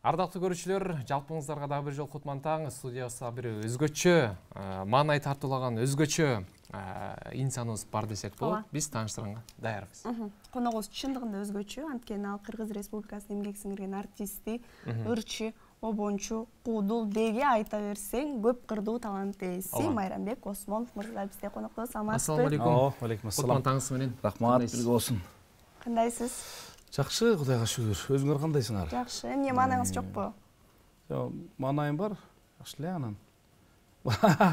Ардактуу көрүүчүлөр, жалпыңыздарга дагы бир жолу кутман таң. Студиясында бир өзгөчө, маанай тартуулаган өзгөчө инсаныбыз бар десек болот. Биз тааныштырганга даярбыз. Коногубуз чындыгында өзгөчө, анткени ал Кыргыз Республикасынын эмгек сиңирген артисти, ырчы, обончу, куудул деги айта берсең, көп кырдуу талант ээси Майрамбек Осмонов мырза бизде конокто. Ассаламу алейкум. Алейкум ассалам. Кутман таңыңыз менен. Рахмат, бирге болсун. Кандайсыз? Жакшы, Кудайга шүгүр. Өзүңөр кандайсыңар? Жакшы. Эмне маанаңыз жокпу? Жок, маанайым бар. Жакшы эле анан.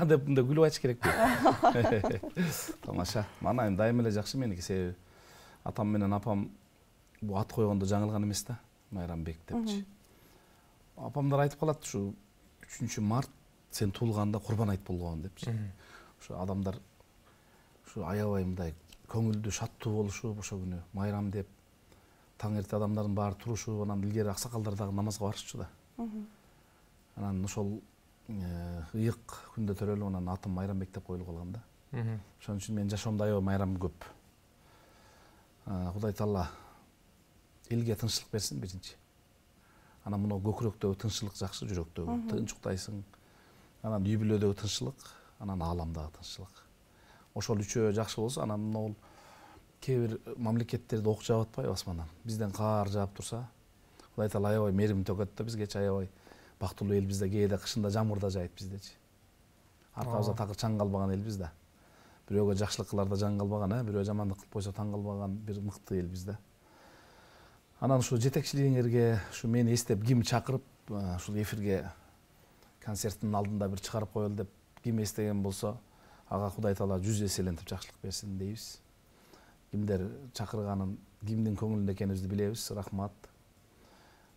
деп мындай күлүп айтыш керек. Тамаша. Маанайым дайым эле жакшы меники, себеби атам менен апам бу ат койгондо жаңылган эмес да. Майрамбек депчи. Апамдар айтып калат, ушу 3-март сен туулганда Курбан айт болгон депчи. Ушу адамдар ушу аябай мындай көңүлдүү, шаттуу болушу ошо күнү майрам деп таң эрте адамдардын баары турушуп, анан илгери аксакалдар дагы намазга барышчу да. Анан ошол ыйык күндө төрөлүп, анан атым Майрамбек деп коюлуп калган да. Ошон үчүн менин жашоомдо аябай майрам көп. Кудай Таала элге тынччылык берсин биринчи. Анан мына көкүрөктөгү тынччылык жакшы, жүрөктөгү тынч уктайсың. Анан үй бүлөдөгү тынччылык, анан ааламдагы тынччылык. Ошол үчөө жакшы болсо, анан могул кээ бир мамлекеттерде ок жаап атпайбы асмандан. Бизден каар жаап турса, Кудай Таала аябай мээрим төгөт да бизгечи, аябай бактылуу эл бизде. Кээде кышында жамгыр да жайт биздечи. Аркабызда такыр чаң калбаган элбиз да. Бирөөгө жакшылык кыларда жаң калбаган, бирөө жамандык кылып койсо таң калбаган бир мыкты эл бизде. Анан ушу жетекчилигиңерге ушу мени эстеп ким чакырып, ушул эфирге концерттин алдында бир чыгарып коелу деп ким эстеген болсо, ага Кудай Таала 100 эселентип жакшылык берсин дейбиз. Кимдер чакырганын, кимдин көңүлүндө экенибизди билебиз. Рахмат.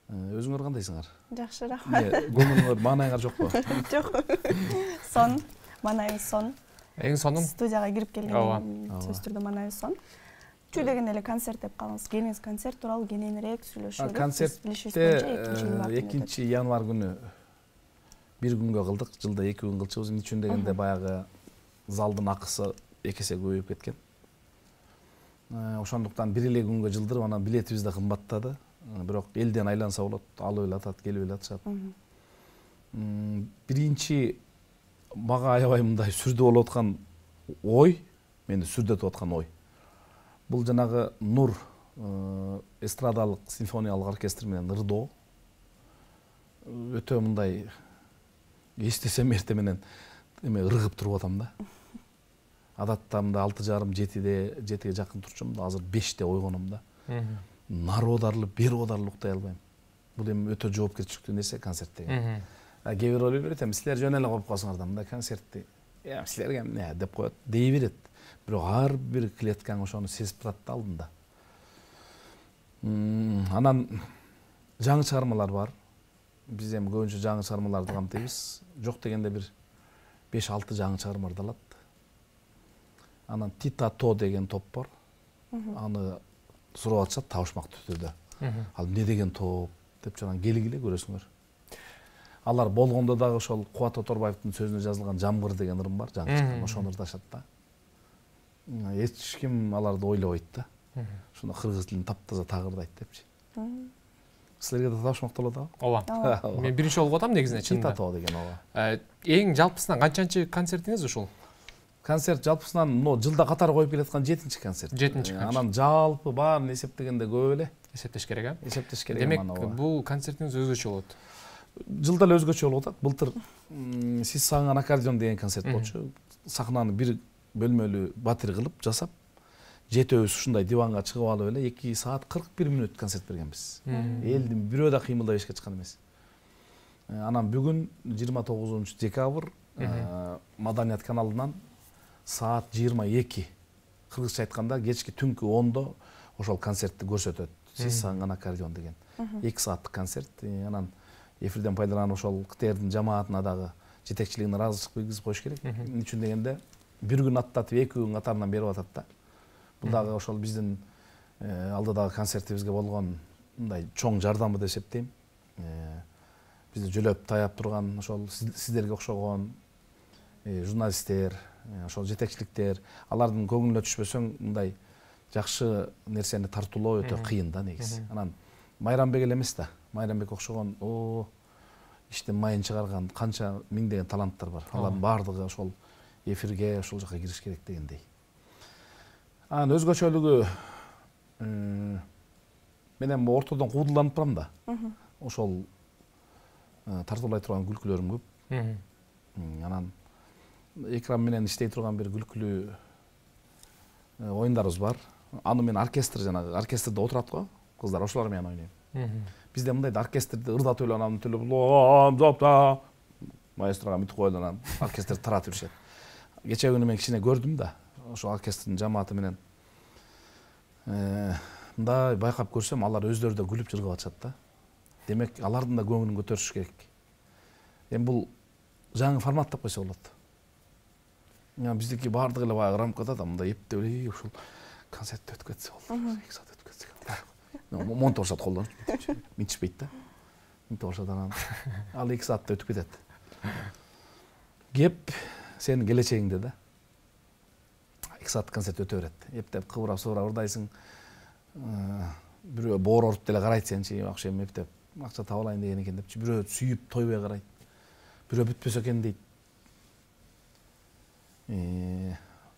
Өзүңөр кандайсыңар? Жакшы, рахмат. Көңүлүңөр, маанайыңар жокпу? Жок. Сон, маанайым сон. Эң сонун. Студияга кирип келген сөзсүз түрдө маанайым сон. Чүдеген эле концерт деп калыңыз. Кеңиз концерт тууралуу кененирээк сүйлөшөлү. Концертте 2 январь күнү бир күнгө кылдык. Жылда 2 күн кылчубуз. Эмне үчүн дегенде баягы залдын акысы 2 эсе көбөйүп кеткен. Ошондуктан бир эле күнгө жылдырып, анан билетибиз да кымбаттады. Бирок элден айланса болот, алып эле атат, келип эле атышат. Биринчи мага аябай мындай сүрдө болуп аткан ой, мени сүрдөтүп аткан ой. Бул жанагы Нур эстрадалык симфониялык оркестр менен ырдоо. Өтө мындай эстесем эрте менен эме ыргып туруп атам да. Адатта мында 6:30-7-ге жакын турчумун, азыр 5-те ойгонум да. Нары одарылып, бери одарылып уктай албайм. Бул эми өтө жоопкерчиликтүү нерсе концерт деген. Кээ бир ойлой берет, силер жөн эле коюп калсаңар да, мындай концертти силерге эмне деп коет, дей берет. Бирок ар бир клеткаң ошону сезип турат да алдында. Анан жаңы чыгармалар бар. Биз эми көбүнчө жаңы чыгармаларды камтыйбыз. Жок дегенде бир 5-6 жаңы чыгарма ырдалат. Анан Тита То деген топ бар. Аны сурап атышат табышмактуу түрдө. Ал эмне деген топ деп жана келгиле көрөсүңөр. Алар болгондо дагы ошол Кубат Оторбаевдин сөзүнө жазылган Жамгыр деген ырым бар, жаңы чыккан, ошону ырдашат да. Эч ким аларды ойлобойт да. Ушуну кыргыз тилин таптаза тагырдайт депчи. Силерге да табышмактуу болот абы? Ооба. Мен биринчи жолу атам негизинен чынында. Тита То деген ооба. Эң жалпысынан канчанчы концертиңиз ушул? Концерт жалпысынан жылда катары коюп келаткан 7-чи концерт. 7-чи концерт. Анан жалпы баарын эсептегенде көп эле. Эсептеш керек, а? Эсептеш керек. Демек, бул концертиңиз өзгөчө болот. Жылда эле өзгөчө болуп атат. Былтыр Сиз сагынган аккордеон деген концерт болчу. Сахнаны бир бөлмөлүү батир кылып жасап, 7-өбүз ушундай диванга чыгып алып эле 2 саат 41 мүнөт концерт бергенбиз. Элдин бирөө да кыймылдап эшикке чыккан эмес. Анан бүгүн 29-декабрь Маданият каналынан саат 22, кыргызча айтканда кечки түнкү 10-до ошол концертти көрсөтөт. Сиз сагынган аккордеон деген 2 сааттык концерт. Анан эфирден пайдаланып ошол КТРдин жамаатына дагы жетекчилигине ыраазычылык билгизип коюш керек. Эмне үчүн дегенде бир күн аттатып 2 күн катарынан берип атат да. Бул дагы ошол биздин алдыдагы концертибизге болгон мындай чоң жардамы деп эсептейм. Бизди жөлөп таяп турган ошол сиздерге окшогон журналисттер, ошол жетекчиликтер, алардын көңүлүнө түшпөсөң мындай жакшы нерсени тартуулоо өтө кыйын да негизи. Анан Майрамбек эле эмес да. Майрамбек окшогон иштен майын чыгарган канча миңдеген таланттар бар. Алардын баардыгы ошол эфирге ошол жака кириш керек дегендей. Анын өзгөчөлүгү менен ортодон куудулданып барам да. Ошол тартуулай турган күлкүлөрүм көп. Анан экран менен иштей турган бир күлкүлүү оюндарыбыз бар. Аны мен оркестр жанагы оркестрде отурат го, кыздар ошолор менен ойнойм. Бизде мындай оркестрде ырдатып эле анан төлөп маэстрога мынтип коелу анан оркестр таратып беришет. Кечээ күнү мен кичине көрдүм да, ошо оркестрдин жамааты менен мындай байкап көрсөм, алар өздөрү да күлүп жыргап атышат да. Демек, алардын да көңүлүн көтөрүш керек. Эми бул жаңы формат деп койсо болот. Биздики баардыгы эле баягы рамкада да мындай эптеп эле ушул концертте өтүп кетсе болду. 2 саат өтүп кетсе. Монтаждап колдонуп минтишпейт да. Минтип алышат анан. Ал 2 саатта өтүп кетет. Кеп сенин келечегиңде да. 2 саат концерт өтө берет. Эптеп кыбырап сыбырап ырдайсың. Бирөө боор оруп деле карайт сенчи, акча эптеп акча таап алайын деген экен депчи. Бирөө сүйүп тойбой карайт. Бирөө бүтпөсө экен дейт.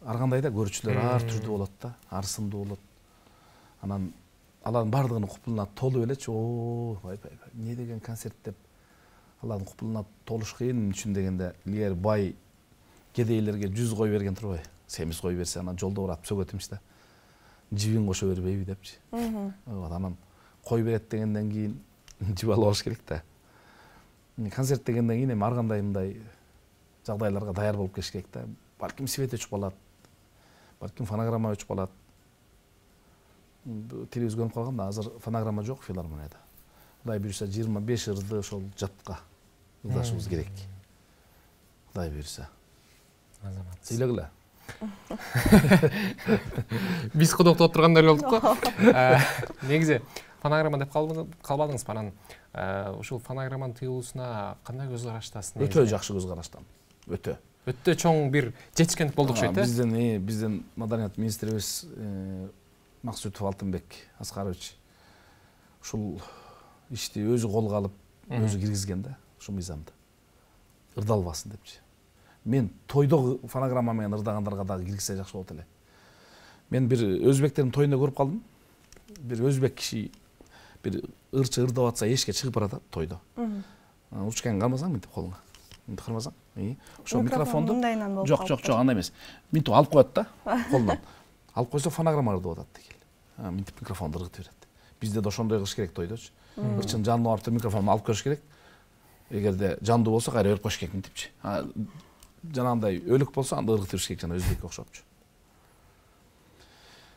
Ар кандай да көрүүчүлөр ар түрдүү болот да, ар сындуу болот. Анан алардын баардыгынын купулуна толуп элечи, эмне деген концерт деп алардын купулуна толуш кыйын үчүн дегенде, эгер бай кедейлерге 100 кой берген турбай, семиз кой берсе анан жолдо уратып сөгөтүмүш да. Жибин кошо бербейби депчи. Анан кой берет дегенден кийин жип алып алыш керек да. Концерт дегенден кийин эми ар кандай мындай жагдайларга даяр болуп келиш керек да. Балким свет өчүп калат, балким фонограмма өчүп калат. Телевизор көрүнүп калганда азыр фонограмма жок филармонияда. Кудай буйруса 25 ырды ошол жатка ырдашыбыз керек. Кудай буйруса. Азамат. Сүйлөгүлө. Биз кудуктап тургандай болдук го. Негизи фонограмма деп калбадыңыз анан ушул фонограмманын тыюусуна кандай көз караштасыз? Өтө жакшы көз караштам. Өтө чоң бир жетишкендик болдук окшойт, э? Биздин маданият министрибиз Максутов Алтынбек Аскарович ушул ишти өзү колго алып, өзү киргизген да, ушул мыйзамды. Ырдалбасын депчи. Мен тойдо фонограмма менен ырдагандарга дагы киргизсе жакшы болот эле. Мен бир өзбектердин тоюнда көрүп калдым. Бир өзбек киши бир ырчы ырдап атса эшикке чыгып барат тойдо. Учкан калмасаң мынтип колуңа. Мынтип кармасаң, ошо микрофонду жок, андай эмес. Мынтип алып коет да колунан. Алып койсо фонограмма ырдап атат деген. Мынтип микрофонду ыргытып берет. Бизде да ошондой кылыш керек тойдочу. Ырчын жанына барып микрофонду алып көрүш керек. Эгерде жандуу болсо кайра берип коюш керек мынтипчи. Жанагындай өлүк болсо анда ыргытып бериш керек, жана өзбекке окшопчу.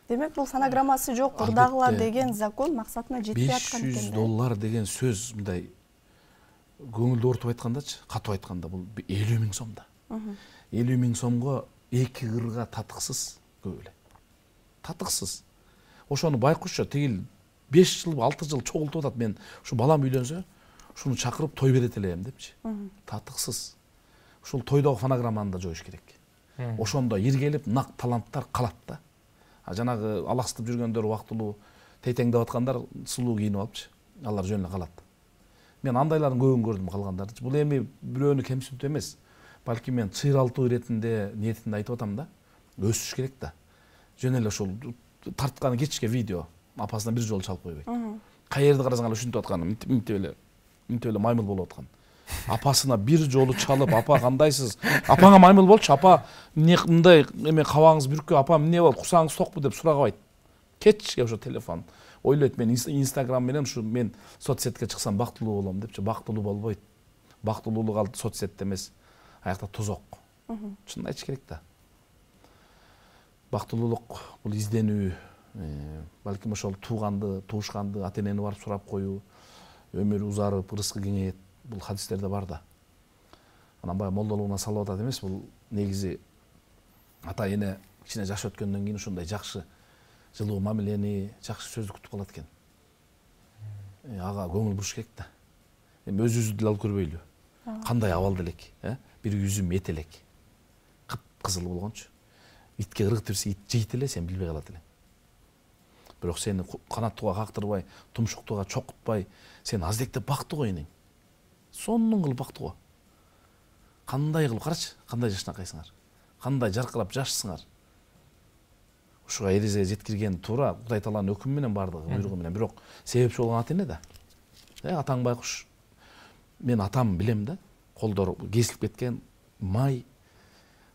Демек бул фонограммасы жок ырдагыла деген закон максатына жетпей аткан экен. $500 деген сөз мындай көңүлдү ортуп айткандачы, катып айтканда бул 50 000 сом да. 50 000 сомго 2 кырга татыксыз көп эле. Татыксыз. Ошону байкушчу тигил 5 жыл, 6 жыл чогултуп атат. Мен ушу балам үйлөнсө, ушуну чакырып той берет элем депчи. Татыксыз. Ушул тойдогу фонограмманы да жоюш керек. Ошондо иргелип нак таланттар калат да. Жанагы алаксытып жүргөндөр убактылуу тейтеңдеп аткандар сулуу кийинип алыпчы. Алар жөн эле калат. Мен андайлардын көбүн көрдүм, калгандарды. Бул эми бирөөнү кемсинтүү эмес. Балки мен чыйралтуу иретинде, ниетинде айтып атам да. Өсүш керек да. Жөн эле ушул тартканы кечке видео апасына бир жолу чалып койбойт. Каерде карасаң эле ушинтип аткан, мынтип эле маймыл болуп аткан. Апасына бир жолу чалып, апа кандайсыз? Апаңа маймыл болчу, апа эмне мындай эме кабагыңыз бүркө, апа эмне болду? Кусаңыз токпу деп сурагабайт. Кечке ошо телефон. Ойлойт мен Инстаграм менен ушу мен соцсетке чыксам бактылуу болом депчи. Бактылуу болбойт. Бактылуулук ал соцсетте эмес. Аякта тозок. Чынын айтыш керек да. Бактылуулук бул изденүү, балким ошол туушканды, ата-энени барып сурап коюу, өмүрү узарып, рызкы кеңейет. Бул хадистерде бар да. Анан баягы молдолугуна салып атат эмес, бул негизи ата-эне кичине жаш өткөндөн кийин ушундай жакшы жылуу мамилени, жакшы сөздү күтүп калат экен. Ага көңүл буруш керек да. Эми өзүбүздү деле алып көрбөйлү. Кандай абалда элек, бир үзүм эт элек. Кып-кызыл болгончу. Итке ыргытып берсе ит жейт эле, сен билбей калат элең. Бирок сени канаттууга кактырбай, тумшуктууга чокутпай, сени аздектеп бакты го энең. Сонун кылып бакты го. Кандай кылып карачы, кандай жашнакайсыңар. Кандай жаркырап жашсыңар. Ушуга эрезеге жеткирген туура Кудай Тааланын өкүмү менен бардыгы, буйругу менен. Бирок себепчи болгон ата эне да. Атаң байкуш. Мен атам билем да. Колдору кесилип кеткен, май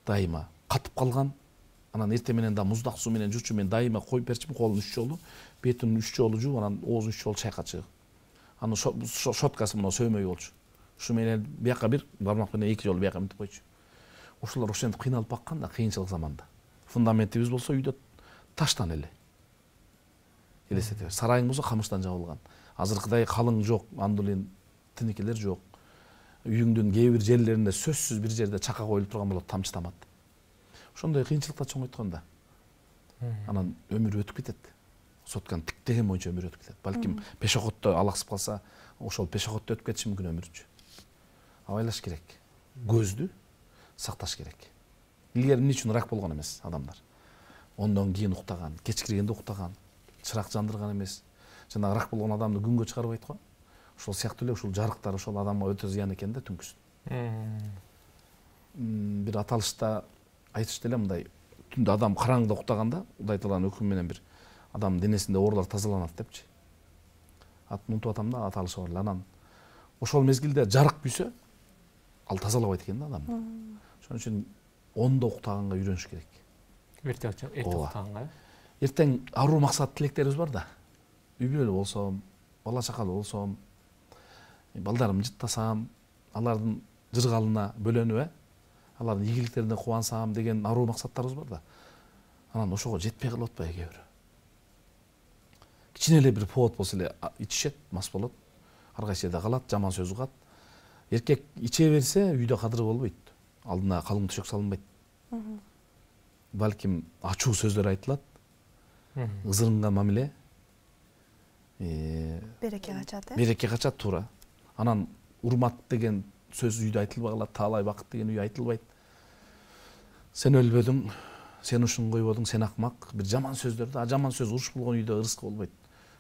дайыма катып калган. Анан эртең менен да муздак суу менен жуучу, мен дайыма коюп берчүмүн, колун 3 жолу, бетин 3 жолу жууп, анан оозун 3 жолу чайкачы. Анын щоткасы мына сөймөй болчу. Ушу менен бияка бир, бармак менен 2 жолу бияка мынтип койчу. Ошолор ошентип кыйналып баккан да, кыйынчылык заманда. Фундаментибиз болсо үйдө таштан эле. Элестете, сарайың болсо камыштан жабылган. Азыркыдай калың жок, андулин тиникелер жок. Үйүңдүн кээ бир жерлеринде сөзсүз бир жерде чака коюлуп турган болот, тамчы тамат. Ошондой кыйынчылыкта чоңойткон да. Анан өмүр өтүп кетет. Сотканы тиктеген боюнча өмүр өтүп кетет. Балким пешоходдо алаксып калса, ошол пешоходдо өтүп кетиши мүмкүн өмүрүчү. Абайлаш керек. Көздү сакташ керек. Илгери эмне үчүн рак болгон эмес адамдар. Ондон кийин уктаган, кеч киргенде уктаган, чырак жандырган эмес. Жана рак болгон адамды күнгө чыгарбайт го. Ошол сыяктуу эле ушул жарыктар ошол адамга өтө зыян экен да түнкүсүн. Бир аталышта айтышты эле мындай, түндө адам караңгыда уктаганда, Кудай Тааланын өкүмү менен бир адамдын денесинде оорулар тазаланат депчи. Атын унутуп атам да, аталышы бар эле. Анан ошол мезгилде жарык күйсө, ал тазалабайт экен да адамды. Ошон үчүн ондо уктаганга үйрөнүш керек. Эрте уктаганга. Эртең аруу максат тилектерибиз бар да. Үй бүлөлүү болсом, бала чакалуу болсом, балдарымды жыттасам, алардын жыргалына бөлөнүп, алардын ийгиликтерине кубансам деген аруу максаттарыбыз бар да. Анан ошого жетпей калып атпайбы кээ бирөө. Кичине эле бир повод болсо эле ичишет, мас болот. Ар кайсы жерде калат, жаман сөз угат. Эркек иче берсе, үйдө кадыры болбойт. Алдына калың төшөк салынбайт. Балким ачуу сөздөр айтылат. Ызырынган мамиле. Береке качат, Береке качат туура. Анан урмат деген сөз үйдө айтылбай калат, таалай бакыт деген үй айтылбайт. Сен өлбөдүң, сен ушун койбодуң, сен акмак. Бир жаман сөздөрдү, жаман сөз уруш болгон үйдө ырыскы болбойт.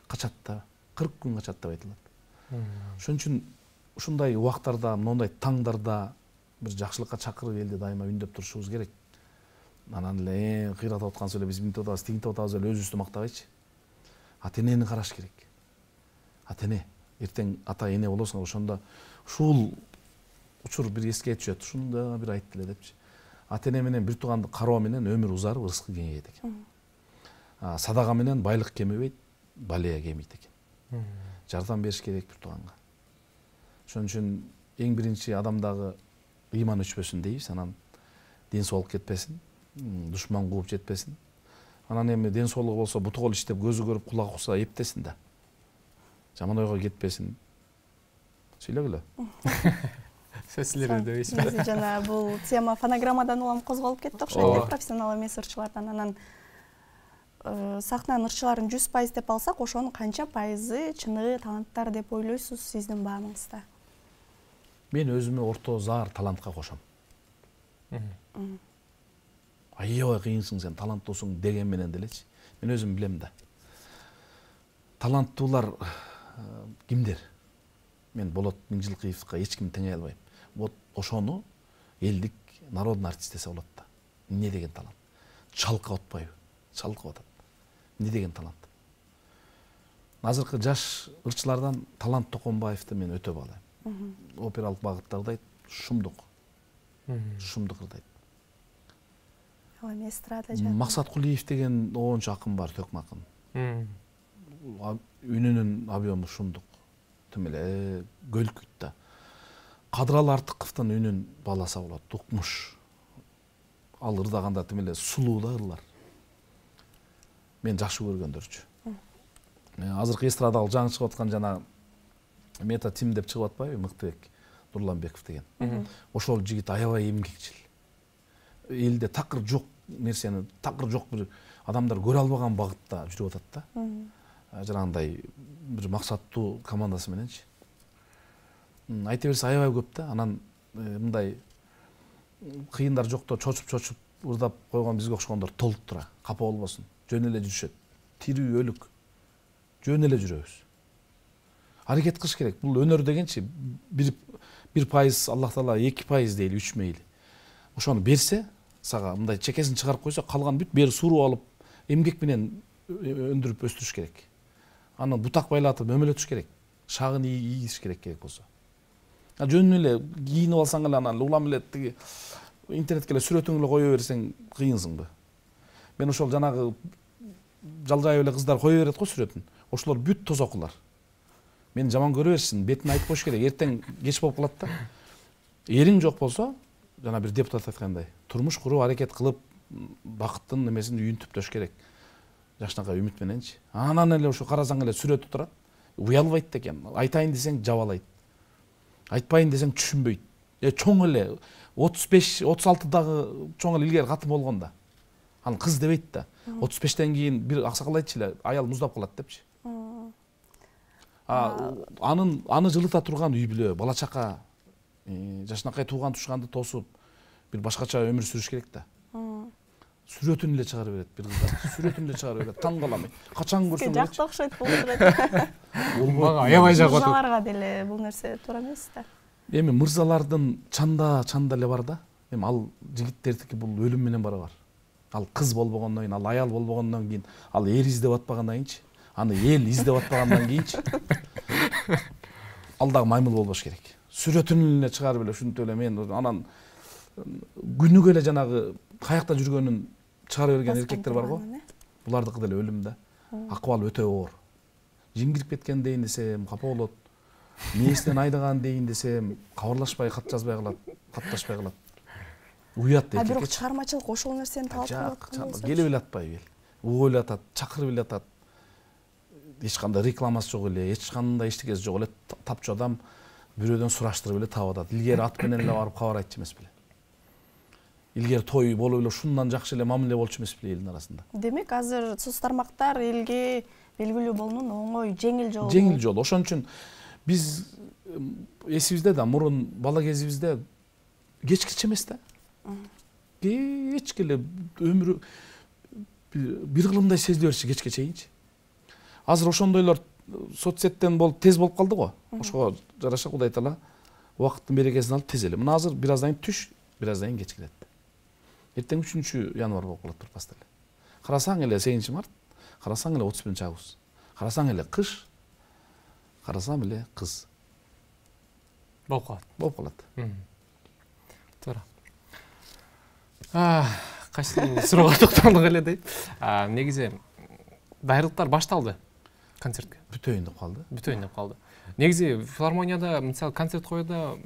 Качат да, 40 күн качат деп айтылат. Ошон үчүн ушундай убактарда, мындай таңдарда бир жакшылыкка чакырып элди дайыма үндөп турушубуз керек. Анан эле кыйратып аткан эле биз мынтип атабыз, тигинтип атабыз эле өзүбүздү мактабайчы. Ата энени караш керек. Ата эне, эртең ата эне болосуңар, ошондо ушул учур бир эске түшөт. Ушунда бир айтты эле депчи. Ата эне менен бир тууганды кароо менен өмүр узарып, ырыскы кеңейет экен. Садага менен байлык кемебейт, балия кемейт экен. Жардам бериш керек бир тууганга. Ошон үчүн эң биринчи адамдагы ыйман өчпөсүн дейбиз, анан ден соолук кетпесин, душман кууп жетпесин. Анан эми ден соолугу болсо буту кол иштеп, көзү көрүп, кулак укса эптесин да. Жаман ойго кетпесин. Сүйлөгүлө. Сөзсүзлөр дейбизби? Биз жана бул тема фонограммадан улам козголуп кетти окшойт, профессионал эмес ырчылардан. Анан сахнанын ырчыларын 100% деп алсак, ошонун канча пайызы чыныгы таланттар деп ойлойсуз сиздин баамыңызда? Мен өзүмө орто заар талантка кошом. Аябай кыйынсың сен, таланттуусуң деген менен делечи. Мен өзүм билем да. Таланттуулар кимдер? Мен Болот Миңжилкыевке эч ким теңей албайм. Вот ошону элдик народный артист десе болот да. Эмне деген талант? Чалкап атпайбы? Чалкап атат. Эмне деген талант? Азыркы жаш ырчылардан Талант Токонбаевди мен өтө баалайм. Опералык багыттагыдай шумдук. Шумдук ырдайт. Ал эми эстрада жана Максат Кулиев деген оончу акын бар, төкмө акын. Үнүнүн объему шумдук. Тим эле көлкүт да. Кадыралы Артыковдун үнүн бааласа болот, укмуш. Ал ырдаганда тим эле сулуу да ырлар. Мен жакшы көргөндөрчү. Азыркы эстрадага жаңы чыгып аткан жана Мета Тим деп чыгып атпайбы, Мыктыбек Нурланбеков деген. Ошол жигит аябай эмгекчил. Элде такыр жок нерсени, такыр жок бир адамдар көрө албаган багытта жүрүп атат да. Жанагындай бир максаттуу командасы мененчи. Айта берсе аябай көп да. Анан мындай кыйындар жокто чочуп ырдап койгон бизге окшогондор толуп тура, капа болбосун. Жөн эле жүрүшөт. Тирүү өлүк жөн эле жүрөбүз. Аракет кылыш керек. Бул өнөр дегенчи 1% Аллах Таала 2% дейли, 3 мейли. Ошону берсе, сага мындай чекесин чыгарып койсо, калган бүт бери суруп алып, эмгек менен өндүрүп өстүрүш керек. Аны бутак байлатып өмөлөтүш керек. Шагын ийгизиш керек болсо. Жөн эле кийинип алсаң эле анан улам эле тиги интернетке эле сүрөтүңдү эле кое берсең кыйынсыңбы? Мен ошол жанагы жалжайып эле кыздар кое берет го сүрөтүн. Ошолор бүт тозокулар. Мени жаман көрө берсин, бетине айтып коюш керек. Эртең кеч болуп калат да. Эриң жок болсо, жана бир депутат айткандай, турмуш куруп аракет кылып, бакыттын немесин үйүн түптөш керек. Жашынакай үмүт мененчи. Анан эле ошо карасаң эле сүрөтү турат. Уялбайт экен. Айтайын десең жабалайт. Айтпайын десең түшүнбөйт. Чоң эле 35-36дагы чоң эле илгери катын болгондо. Анын кыз дебейт да. 35тен кийин бир аксакал айтчу эле, аял муздап калат депчи. Аны жылыта турган үй бүлө, бала чака, жашынакай тууган тушканды тосуп, бир башкача өмүр сүрүш керек да. Сүрөтүн эле чыгарып берет бир кыздар. Сүрөтүн эле чыгарып берет. Таң калам. Качан көрсөм эле. Жакты окшойт болот. Мага аябай жагат. Мырзаларга деле бул нерсе туура эмес да. Эми мырзалардын чанда эле бар да. Эми ал жигиттердики бул өлүм менен барабар. Ал кыз болбогондон кийин, ал аял болбогондон кийин, ал эр издеп атпагандан кийинчи, аны эл издеп атпагандан кийинчи, ал дагы маймыл болбош керек. Сүрөтүн эле чыгарып эле ушинтип эле мен анан күнүгө эле жанагы каякта жүргөнүн чыгара берген эркектер бар го. Булардыкы деле өлүм да. Акыбалы өтө оор. Жиңгирип кеткен дейин десем капа болот. Мээсинен айдаган дейин десем кабарлашпай, кат жазбай калат, катташпай калат. Уят дейт. Бирок чыгармачылык ошол нерсени талап кылат. Келип эле атпайбы? Угуп эле атат, чакырып эле атат. Эч кандай рекламасы жок эле, эч кандай эчтекеси жок эле, тапчу адам бирөөдөн сураштырып эле таап атат. Илгери ат менен эле барып кабар айтчу эмес беле? Илгери той болуп эле ушундан жакшы эле мамиле болчу эмес беле элдин арасында? Демек, азыр соц тармактар элге белгилүү болуунун оңой, жеңил жолу. Жеңил жол. Ошон үчүн биз эсибизде да мурун бала кезибизде кечкиче эмес да. Кечке эле өмүрү бир кылымдай сезиле берчү кечке чейинчи. Азыр ошондойлор соцсеттен болуп тез болуп калды го. Ошого жараша Кудай Таала убакыттын берекесин алып тез эле. Мына азыр бир аздан кийин түш, бир аздан кийин кеч келет. Эртең 3-январь болуп калат турпастан эле. Карасаң эле 8-март, карасаң эле 31-август. Карасаң эле кыш, карасам эле кыз. Болуп калат. Болуп калат. Туура. Кайсыл суроого токтолдук эле дейт. Негизи даярдыктар башталды концертке. Бүтөйүн деп калды. Бүтөйүн деп калды. Негизи филармонияда мисалы концерт коюуда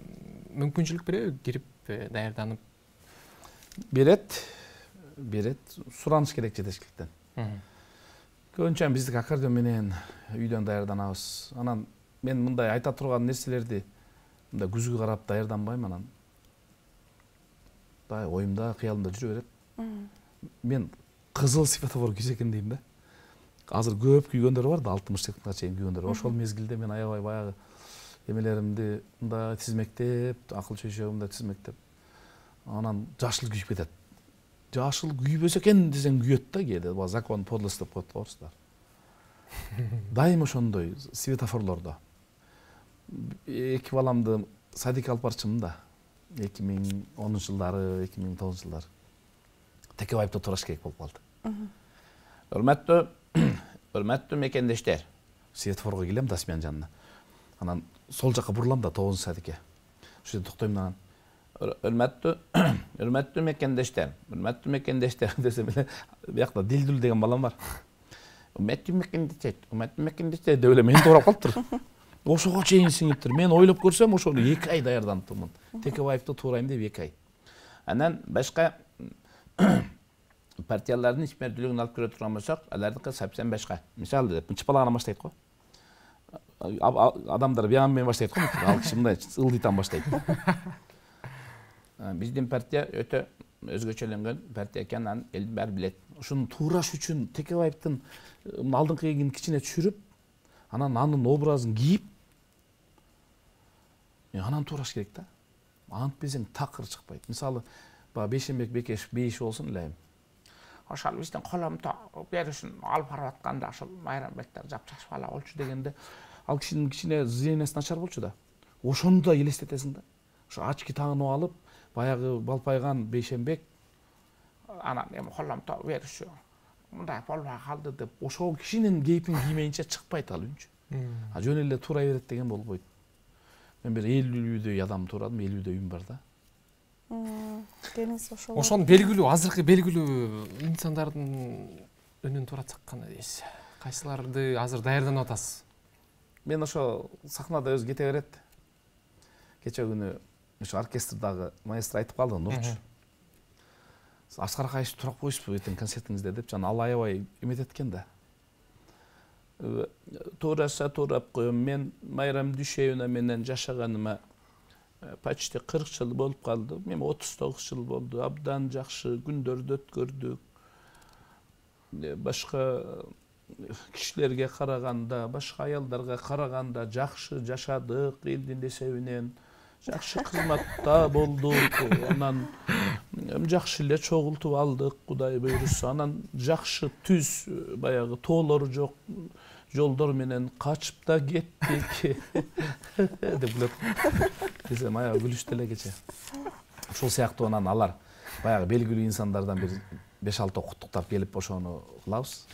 мүмкүнчүлүк береби кирип даярданып? Берет. Сураныш керек жетекчиликтен. Көбүнчө биздики аккордеон менен үйдөн даярданабыз. Анан мен мындай айта турган нерселерди мындай күзгү карап даярданбайм, анан бай оюмда, кыялымда жүрө берет. Мен кызыл светофор күйсө экен дейм да. Азыр көп күйгөндөр бар да, 60 секундга чейин күйгөндөр. Ошол мезгилде мен аябай баягы эмелеримди мындай тизмектеп, акыл чөйшөгүмдү тизмектеп, анан жашыл күйүп кетет. Жашыл күйбөсө экен десең күйөт да кээде. Закон подлость деп коет го орустар. Дайым ошондой светофорлордо. Эки баламды садикке алып барчымын да. 2010-жылдары, 2009-жылдары. Текебаевда тураш керек болуп калды. Өрмөттүү мекендештер. Светофорго келем Дасмиянын жанына. Анан сол жака бурулам да 9-садикке. Ошол жерде токтойм анан. Өрмөттүү мекендештер десем эле биякта Дилдүл деген балам бар. Өрмөттүү мекендештер деп эле мени туурап калыптыр. Ошого чейин сиңиптир. Мен ойлоп көрсөм ошону 2 ай даярданып турмун. Текебаевди туурайм деп 2 ай. Анан башка партиялардын ишмердүүлүгүн алып көрө турган болсок, алардыкы совсем башка. Мисалы, чыпалаган баштайт го. Адамдар биян менен баштайт го, ал киши мындай ылдыйтан баштайт. Биздин партия өтө өзгөчөлөнгөн партия экенин анын элдин баары билет. Ушуну туураш үчүн Текебаевдин алдыңкы эгин кичине түшүрүп, анан анын образын кийип, анан туураш керек да. Антпесең такыр чыкпайт. Мисалы, Бейшенбек Бекешев бейиши болсун эле. ошол биздин коломто беришин алып барып атканда ошол Майрамбектер жапжашып бала болчу дегенде ал кишинин кичине зрениеси начар болчу да. Ошону да элестетесиң да. Ошо очки тагынып алып, баягы балпайган Бейшенбек анан эми коломто бериши мындай болбой калды деп ошол кишинин кейпин киймейинче чыкпайт ал үнчү. А жөн эле туура берет деген болбойт. Мен бир 50-дөй адам турадым, 50-дөй үйүм бар да. Дениз ошол. Ошонун белгилүү, азыркы белгилүү инсандардын үнүн туура чыкканы дейсиз. Кайсыларды азыр даярданып атасыз? Мен ошо сахнада өзү кете берет. Кече күнү ошо оркестрдагы маэстро айтып калды, Нурчу. Аскар Акаевич турап коюшпу эртең концертиңизде деп, жана ал аябай эметет экен да. Туураса турап коем, мен Майрам Дүйшөбүнө менен жашаганыма почти 40 жыл болуп калды. Мен 39 жыл болду. Абдан жакшы күндөрдү өткөрдүк. Башка кишилерге караганда, башка аялдарга караганда жакшы жашадык, элдин эсебинен. Жакшы кызматта болдук. Анан жакшы эле чогултуп алдык, Кудай буйруса. Анан жакшы түз, баягы тоолору жок жолдор менен качып да кеттик деп күлөт. Десем аябай күлүштү эле кече. Ошол сыяктуу анан алар баягы белгилүү инсандардан бир 5-6 куттуктап келип ошону кылабыз.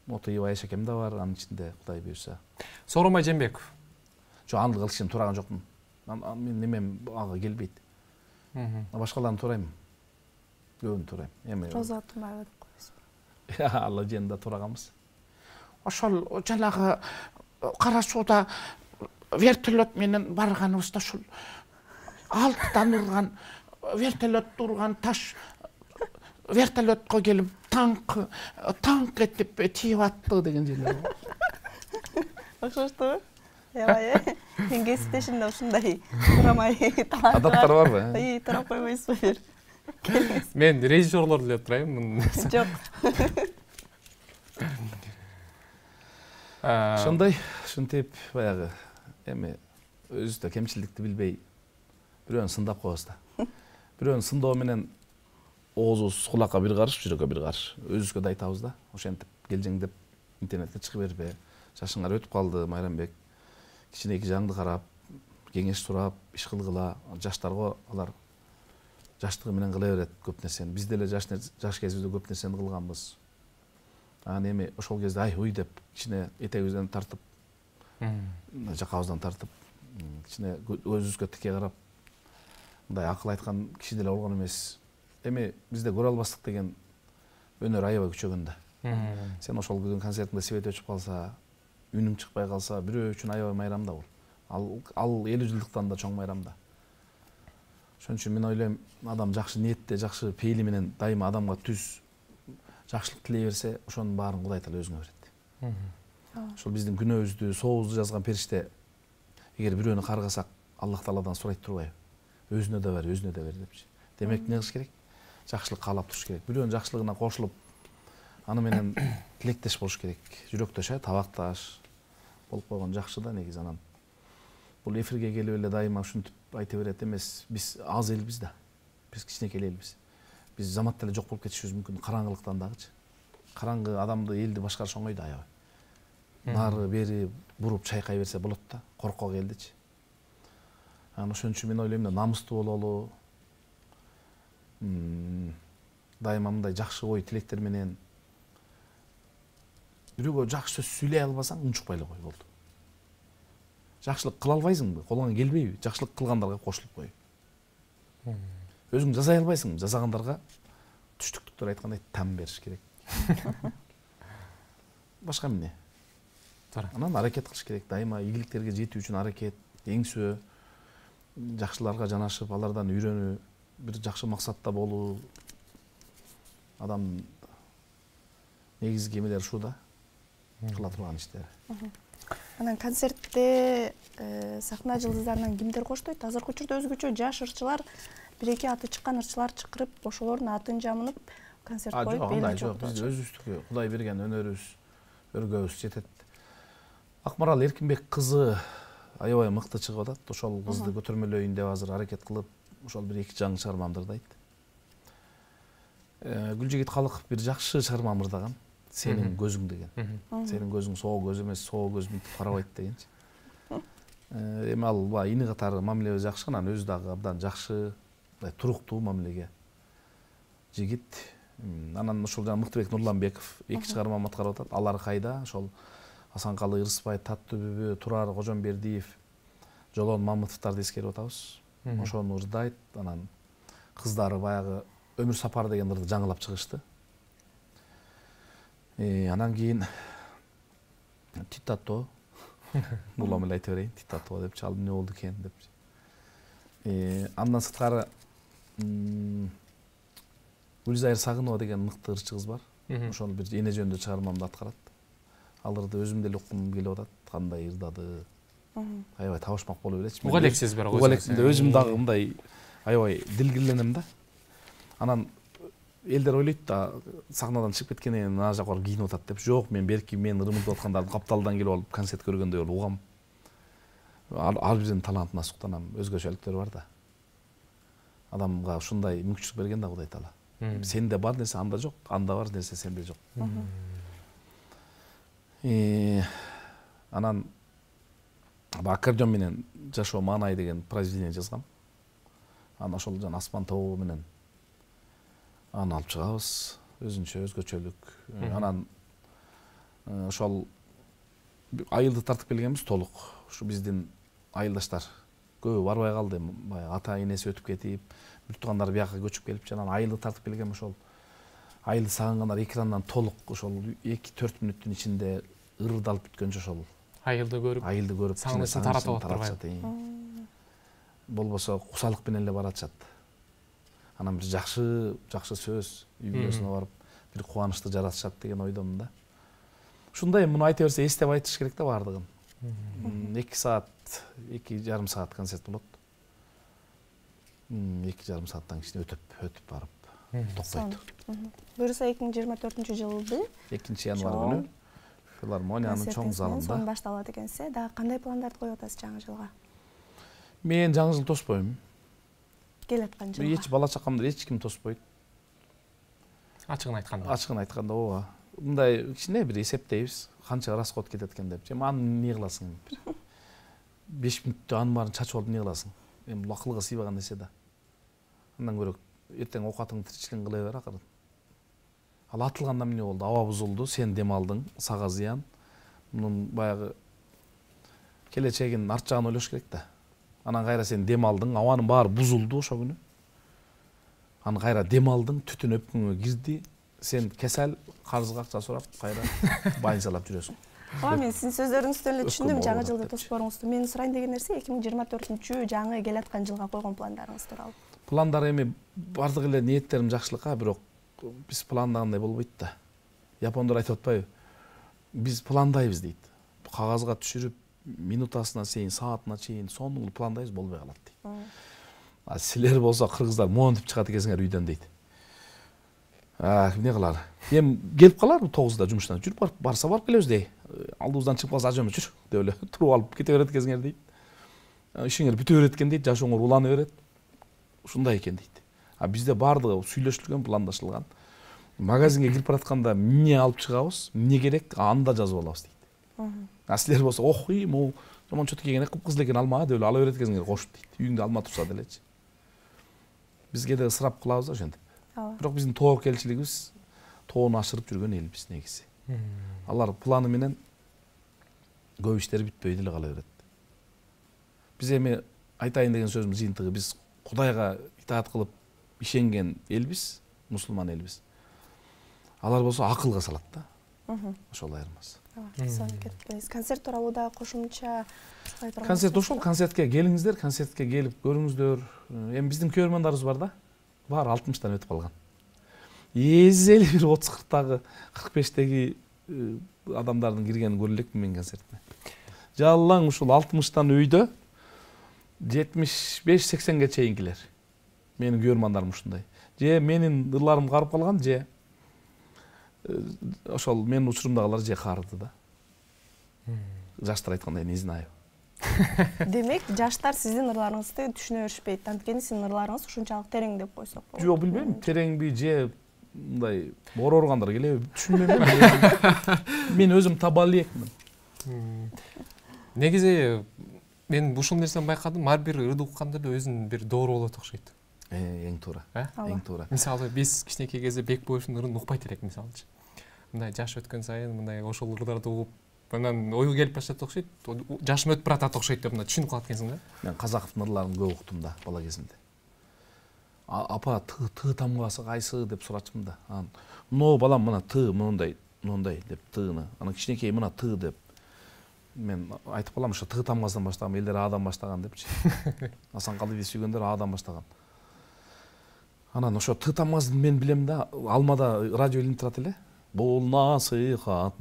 Мотоюбай Айшекем да бар, анын ичинде Кудай буйруса. Сооронбай Жээнбеков. Жок, аны кылышым тураган жокмун. Мен немем ага келбейт. Башкаларын турайм. Көбүн турайм. Эми Роза Атымбаева деп коесуз. Алла жөнүндө тураганбыз. Ошол жанагы кара сууда вертолет менен барганыбызда ушул алтыдан урган вертолет турган таш вертолетко келип танк этип тийип атты деген жерде. Окшоштубу? Аябай. Мен кесиптешимде ушундай турамай талант Адаттар барбы? Турап койбойсузбу бир. Мен режиссерлорду эле турайм. Жок. Ошондой, ушинтип баягы эми өзүбүздө кемчилдикти билбей бирөөнү сындап коебуз да. Бирөөнү сындоо менен оозубуз кулакка бир карыш, жүрөккө бир карыш. Өзүбүзгө да айтабыз да. Ошентип келжең деп интернетке чыгып бербе. Жашыңар өтүп калды, Майрамбек. Кичинекей жаңды карап, кеңеш сурап, иш кылгыла. Жаштарга алар жаштыгы менен кыла берет көп нерсени. Биз деле жаш кезибизде көп нерсени кылганбыз. Анан эми ошол кезде ай уй деп кичине этегибизден тартып, жакабыздан тартып, кичине өзүбүзгө тике карап, мындай акыл айткан киши деле болгон эмес. Эми бизде көрө албастык деген өнөр аябай күчөгөн да. Сен ошол күнү концертиңде свет өчүп калса, үнүң чыкпай калса, бирөө үчүн аябай майрам да бул. Ал 50 жылдыктан да чоң майрам да. Ошон үчүн мен ойлойм, адам жакшы ниетте, жакшы пейили менен дайыма адамга түз жакшылык тилей берсе, ошонун баарын Кудай таала өзүңө берет. Ошол биздин күнөөбүздү, сообузду жазган периште, эгер бирөөнү каргасак, Аллах Тааладан сурайт турбайбы? Өзүнө да бер, өзүнө да бер депчи. Демек, эмне кылыш керек? Жакшылык каалап туруш керек. Бирөөнүн жакшылыгына кошулуп, аны менен тилектеш болуш керек. Жүрөктөш, табакташ болуп койгон жакшы да негизи. Анан бул эфирге келип эле дайыма ушинтип айта берет эмес. Биз аз элбиз да. Биз кичинекей элбиз. Биз замат деле жок болуп кетишибиз мүмкүн, караңгылыктан дагычы. Караңгы адамды, элди башкарыш оңой да аябай. Нары бери буруп чайкай берсе болот да, коркок элдичи. Анан ошон үчүн мен ойлойм да, намыстуу бололу. Дайыма мындай жакшы ой тилектер менен бирөөгө жакшы сөз сүйлөй албасаң, унчукпай эле кой болду. Жакшылык кыла албайсыңбы? Колуңан келбейби? Жакшылык кылгандарга кошулуп кой. Өзүң жасай албайсың, жасагандарга түштүктүктөр айткандай там бериш керек. Башка эмне? Анан аракет кылыш керек. Дайыма ийгиликтерге жетүү үчүн аракет, эңсөө, жакшыларга жанашып, алардан үйрөнүү, бир жакшы максатта болуу. Адам негизги эмелер ушул да. Кыла турган иштери. Анан концертте сахна жылдыздарынан кимдер коштойт? Азыркы учурда өзгөчө жаш ырчылар, бир-эки аты чыккан ырчылар чакырып, ошолордун атын жамынып концерт коюп андай жок. Биз өзүбүздүкү Кудай берген өнөрүбүз, өргөбүз жетет. Акмарал Эркинбек кызы аябай мыкты чыгып атат. Ошол кызды көтөрмөлөйүн деп азыр аракет кылып, ошол бир-эки жаңы чыгармамды айт. Гүлжигит Қалықов бир жакшы чыгарма мырдаган. Сенин көзүң деген. Сенин көзүң соо көз эмес, соо көз мынтип карабайт дегенчи. Эми ал ини катары мамилеби жакшы, анан өзү дагы абдан жакшы, туруктуу мамилеге жигит. Анан ошол жана Мыктыбек Нурланбеков эки чыгармамды аткарып атат. Алар кайда? Ошол Асанкалы Ырысбай, Таттүбүбү, Турар Кожомбердиев, Жолон Мамытовдорду эскерип атабыз. Ошону ырдайт. Анан кыздары баягы Өмүр Сапар деген ырды жаңылап чыгышты. Анан кийин Титато бул эмне айта берейин, Титато деп чалып эмне болду экен деп. Андан сырткары Гүлзайыр Сагынова деген мыкты ырчы кыз бар. Ошону бир эне жөнүндө чыгармамды аткарат. Ал ырды өзүм деле уккум келип атат. Кандай ырдады. Аябай табышмак болуп элечи. Уга элексиз бирок. Уга элексин да өзүм дагы мындай аябай дилгирленем да. Анан элдер ойлойт да, сахнадан чыгып кеткенден кийин ана жака барып кийинип атат деп. Жок, мен берки мен ырымдап аткандарды капталдан келип алып концерт көргөндөй болуп угам. Ар биринин талантына суктанам, өзгөчөлүктөрү бар да. Адамга ушундай мүмкүнчүлүк берген да Кудай Таала. Сенде бар нерсе анда жок, анда бар нерсе сенде жок. Анан аккордеон менен Жашоо Маанай деген произведение жазгам. Анан ошол жана Аспан тобу менен аны алып чыгабыз, өзүнчө өзгөчөлүк. Анан ошол айылды тартып келгенбиз толук. Ушу биздин айылдаштар көбү барбай калды, баягы ата энеси өтүп кетип, бүт туугандар бияка көчүп келип, анан айылды тартып келгем. Ошол айылды сагынгандар экрандан толук ошол 2-4 мүнөттүн ичинде ырдалып бүткөнчө ошол айылды көрүп сагынысын таратып атат. Болбосо кусалык менен эле баратышат. Анан бир жакшы сөз үй бүлөсүнө барып бир кубанычты жаратышат деген ойдомун да. Ушундай муну айта берсе эстеп айтыш керек да бардыгын. 2 саат, 2,5 саат концерт болот. 2,5 сааттан кийин өтүп барып токпойт. Буюрса 2024-жылды 2-январь күнү филармониянын чоң залында сонун башталат экенсе, дагы кандай пландарды коюп атасыз жаңы жылга? Мен жаңы жыл тоспойм. Келаткан жылга. Эч бала чакамды эч ким тоспойт. Ачыгын айтканда. Ачыгын айтканда ооба. Мындай кичине бир эсептейбиз, канча расход кетет экен деп. Аны эмне кыласың? 5 мүнөттө анын баарын чачып алып эмне кыласың? Эми бул акылга сыйбаган нерсе да. Андан көрө эртең оокатыңды тиричилигин кыла бер акырын. Ал атылганда эмне болду? Аба бузулду, сен дем алдың, сага зыян. Мунун баягы келечегин арт жагын ойлош керек да. Анан кайра сен дем алдың, абанын баары бузулду ошо күнү. Анан кайра дем алдың, түтүн өпкүңө кирди, сен кесел, карызга акча сурап, кайра больницалап жүрөсүң. Ооба, мен сиздин сөздөрүңүздөн эле түшүндүм жаңы жылды тоспоруңузду. Мен сурайын деген нерсе 2024 жаңы келаткан жылга койгон пландарыңыз тууралуу. Пландар эми бардык эле ниеттерим жакшылыкка, бирок биз пландагандай болбойт да. Япондор айтып атпайбы? Биз пландайбыз дейт. Кагазга түшүрүп, минутасына чейин, саатына чейин сонун пландайбыз, болбой калат дейт. Силер болсо кыргыздар монтип чыгат экенсиңер үйдөн дейт. Эмне кылар? Эми келип калар 9-да жумуштан жүрүп барса барып келебиз дей. Алдыбыздан чыгып калса ажомо жүр деп эле туруп алып кете берет экенсиңер дейт. Ишиңер бүтө берет экен дейт, жашооңор улана берет. Ушундай экен дейт. Бизде бардыгы сүйлөшүлгөн, пландашылган. Магазинге кирип баратканда эмне алып чыгабыз, эмне керек, анда жазып алабыз дейт. Силер болсо, охуй, могу жаман чөтү келген, кып-кызыл экен алма деп эле ала берет экенсиңер кошуп дейт. Үйүңдө алма турса делечи. Бизге да ысырап кылабыз да ошентип. Бирок биздин тобокелчилигибиз тоону ашырып жүргөн элбиз негизи. Алар планы менен көп иштер бүтпөй деле кала берет. Биз эми айтайын деген сөзүмдүн жыйынтыгы, биз Кудайга итаат кылып ишенген элбиз, мусулман элбиз. Алар болсо акылга салат да. Ошол айырмасы. Концерт тууралуу да кошумча айтып. Концерт ошол, концертке келиңиздер, концертке келип көрүңүздөр. Эми биздин көрөрмандарыбыз бар да. Бар 60-тан өтүп калган. Эзели бир 30-40-тагы, 45-теги адамдардын киргенин көрө элекмин мен концертине. Жалаң ушул 60-тан өйдө 75-80-ге чейинкилер. Менин көрөрмандарым ушундай. Же менин ырларым карып калган, же ошол менин учурумдагылар же каарыды да. Жаштар айткандай, не знаю. Демек, жаштар сиздин ырларыңызды түшүнө беришпейт. Анткени сиздин ырларыңыз ушунчалык терең деп койсок болот. Жок, билбейм, тереңби же мындай боор ооругандар келеби түшүнбөйм мен. Мен өзүм таба элекмин. Негизи мен ушул нерсени байкадым, ар бир ырды укканда да өзүнүн бир доору болот окшойт. Эң туура. Эң туура. Мисалы биз кичинекей кезде Бекбоевдун ырын укпайт элек мисалычы. Мындай жаш өткөн сайын мындай ошол ырдарды угуп, анан ою келип баштат окшойт. Жашым өтүп баратат окшойт деп мына түшүнүп калат экенсиң да. Мен Казаковдун ырларын көп уктум да бала кезимде. Апа ты тамгасы кайсы деп сурачымын да. Анан но балам мына ты мондай деп тыны. Анан кичинекей мына ты деп мен айтып калам, ошо ты тамгасынан баштаган, элдер адан баштаган депчи. Асанкалы биз сүйгөндөр адан баштаган. Анан ошо ты тамгасын мен билем да, алмада радио илинип турат эле. Бул насыйхат.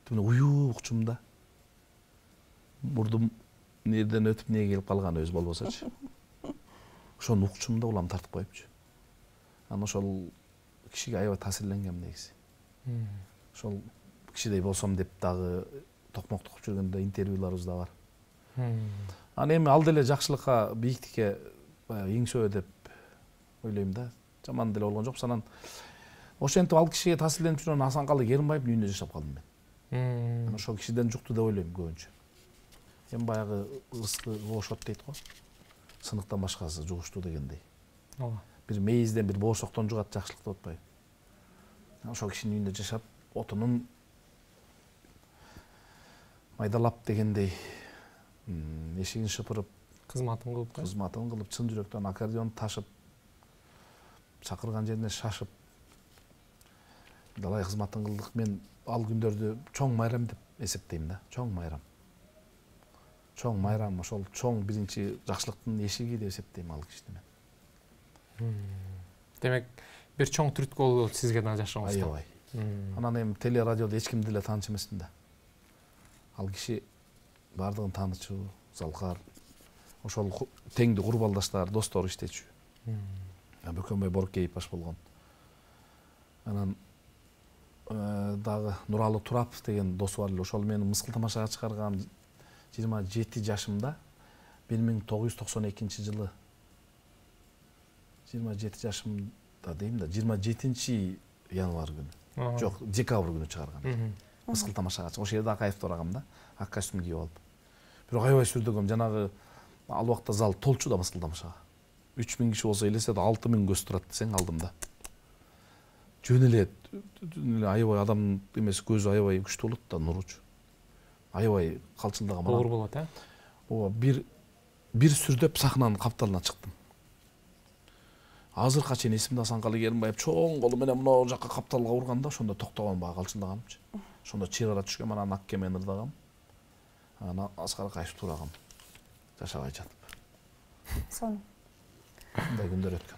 Уюу укчум да. Мурдум нерден өтүп не келип калган өз болбосочу. Ошону укчум да улам тартып коюпчу. Анан ошол кишиге аябай таасирленгем негизи. Ошол кишидей болсом деп дагы токмок тукуп жүргөндө интервьюларыбыз да бар. Анан эми ал деле жакшылыкка, бийиктикке эңсөө деп ойлойм да. Жаман деле болгон жокпуз. Анан ошентип ал кишиге таасирленип жүргөн Асанкалы Керимбаевдин үйүндө жашап калдым мен. Анан ошол кишиден жукту деп ойлойм көбүнчө. Эми баягы ырыскы боошот дейт го. Сыныктан башкасы жугуштуу дегендей. Бир мейизден, бир боошоктон жугат, жакшылык деп атпайбы. Ошол кишинин үйүндө жашап, отунун майдалап дегендей, эшигин шыпырып, кызматын кылып, чын жүрөктөн аккордеон ташып, чакырган жерине шашып, далай кызматын кылдык. Мен ал күндөрдү чоң майрам деп эсептейм да, чоң майрам. Чоң майрам, ошол чоң биринчи жакшылыктын эшиги деп эсептейм ал кишини мен. Демек, бир чоң түрткү болуп сизге да жашагыңыз. Аябай. Анан эми теле радиодо эч кимди деле тааныч эмесмин да. Ал киши бардыгын таанычу, залкар. Ошол теңди курбалдаштар, достор иштечү. Бөкөнбай Боркеев баш болгон. Анан дагы Нуралы Турапов деген досу бар эле. Ошол мени мыскыл тамашага чыгарган 27 жашымда 1992 жылы 27 жашымда дейм да, 27 январь күнү. Жок, декабрь күнү чыгарган. Мыскыл тамашага. Ошол жерде Акаев турагам да, ак костюм кийип алып. Бирок аябай сүрдөгөм, жанагы ал убакта зал толчу да мыскыл тамашага. 3000 киши болсо элесе да 6000 көз турат десең алдымда. Жөн эле аябай адамдын эмес көзү аябай күчтүү болот да, нуручу. Аябай калчылдаган оор болот, Ооба, бир сүрдөп сахнанын капталына чыктым. Азыркыга чейин эсимде Асанкалы Керимбаев чоң колу менен мына жакка капталга урганда, ошондо токтогон баягы калчылдаганымчы. Ошондо чыйгара түшкөн, анан ак кемени ырдагам. Анан Аскар Акаев турагам. Жашабай жатып. Сон. Мындай күндөр өткөн.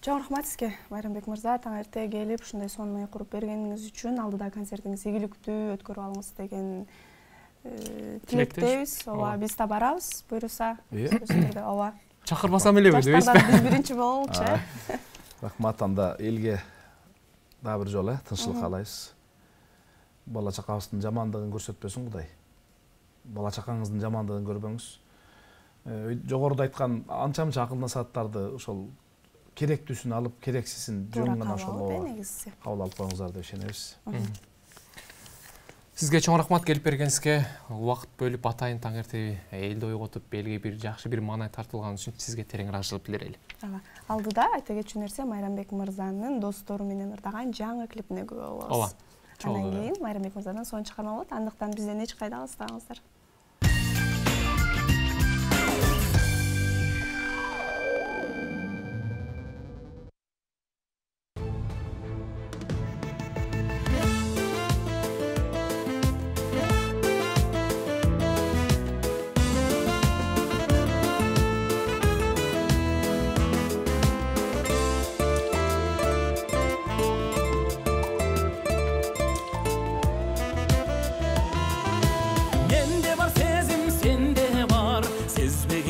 Чоң рахмат сизге, Майрамбек мырза, таң эрте келип ушундай сонун ой куруп бергениңиз үчүн, алдыда концертиңиз ийгиликтүү өткөрүп алыңыз деген тилектебиз. Ооба, биз да барабыз, буйруса. Ооба. Чакырбасам эле дейбиз. Биз биринчи бололучу. Рахмат, анда элге дагы бир жолу тынччылык каалайбыз. Бала чакабыздын жамандыгын көрсөтпөсүн Кудай. Бала чакаңыздын жамандыгын көрбөңүз. Жогоруда айткан анча-мынча акыл насааттарды ошол керектүүсүн алып, керексизин жөн гана ошол кабыл алып коюңуздар деп ишенебиз. Сизге чоң рахмат келип бергениңизге, убакыт бөлүп атайын таң эрте элди ойготуп, элге бир жакшы бир маанай тартылган үчүн сизге терең ыраазычылык билдирели. Алдыда айта кетчү нерсе, Майрамбек мырзанын достору менен ырдаган жаңы клипине күбө болобуз. Андан кийин Майрамбек мырзадан сонун чыгарма болот, андыктан бизден эч кайда алыстабаңыздар.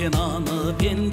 Аны ben